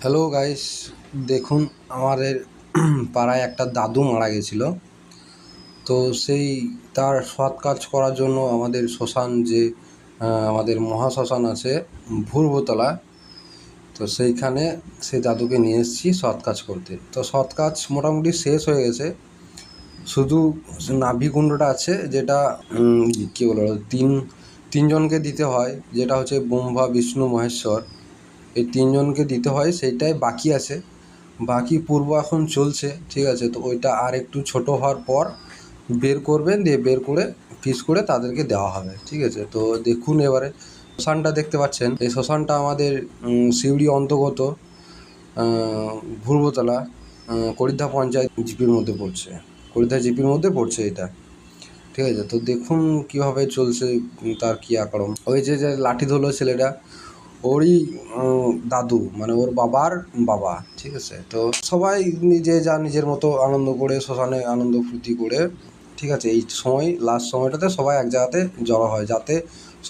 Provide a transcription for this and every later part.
Hello guys, দেখুন আমাদের পাড়ায় একটা দাদু মারা গেছিল। তো সেই তার সৎ কাজ করার জন্য আমাদের শ্মশান যে আমাদের মহাশ্মশান আছে ভূর্বতলা, তো সেইখানে সেই দাদুকে নিয়ে এসেছি সৎ কাজ করতে। তো সৎ কাজ মোটামুটি শেষ হয়ে গেছে, শুধু নাভিকুণ্ডটা আছে যেটা কী বলো তিনজনকে দিতে হয়, যেটা হচ্ছে ব্রহ্মা বিষ্ণু মহেশ্বর, এই তিনজনকে দিতে হয়, সেইটাই বাকি আছে। বাকি পূর্ব এখন চলছে, ঠিক আছে। তো ওইটা আর একটু ছোট হওয়ার পর বের করবেন, দিয়ে বের করে পিস করে তাদেরকে দেওয়া হবে, ঠিক আছে। তো দেখুন এবারে শ্মশানটা দেখতে পাচ্ছেন, এই শ্মশানটা আমাদের সিউড়ি অন্তর্গত ভূর্বতলা করিদ্ধা পঞ্চায়েত জিপির মধ্যে পড়ছে, করিদ্ধা জিপির মধ্যে পড়ছে এটা, ঠিক আছে। তো দেখুন কীভাবে চলছে তার ক্রিয়াকর্ম। ওই যে লাঠি ধরলো ছেলেটা, ওরই দাদু, মানে ওর বাবার বাবা, ঠিক আছে। তো সবাই নিজের মতো আনন্দ করে শ্মশানে আনন্দ ফুর্তি করে, ঠিক আছে। এই সময় লাস্ট সময়টাতে সবাই এক জায়গাতে জড়ো হয় যাতে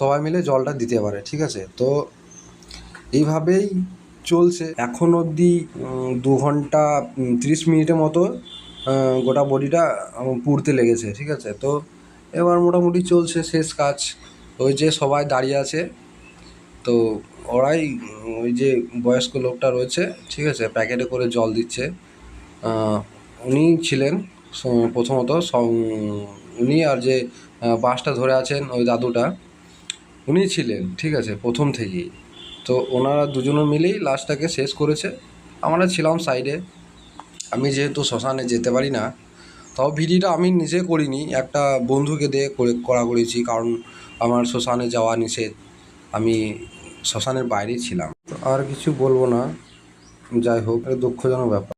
সবাই মিলে জলটা দিতে পারে, ঠিক আছে। তো এইভাবেই চলছে এখন অবধি 2 ঘন্টা 30 মিনিটের মতো গোটা বডিটা পুড়তে লেগেছে, ঠিক আছে। তো এবার মোটামুটি চলছে শেষ কাজ। ওই যে সবাই দাঁড়িয়ে আছে, তো ওরাই ওই যে বয়স্ক লোকটা রয়েছে, ঠিক আছে, প্যাকেটে করে জল দিচ্ছে। উনি ছিলেন প্রথমত, উনি আর যে বাসটা ধরে আছেন ওই দাদুটা, উনি ছিলেন, ঠিক আছে, প্রথম থেকেই। তো ওনারা দুজনে মিলেই লাশটাকে শেষ করেছে। আমরা ছিলাম সাইডে, আমি যেহেতু শ্মশানে যেতে পারি না, তাও ভিডিওটা আমি নিজে করিনি, একটা বন্ধুকে দিয়ে করেছি, কারণ আমার শ্মশানে যাওয়া নিষেধ, আমি শ্মশানের বাইরেই ছিলাম। আর কিছু বলবো না, যাই হোক, দুঃখজনক ব্যাপার।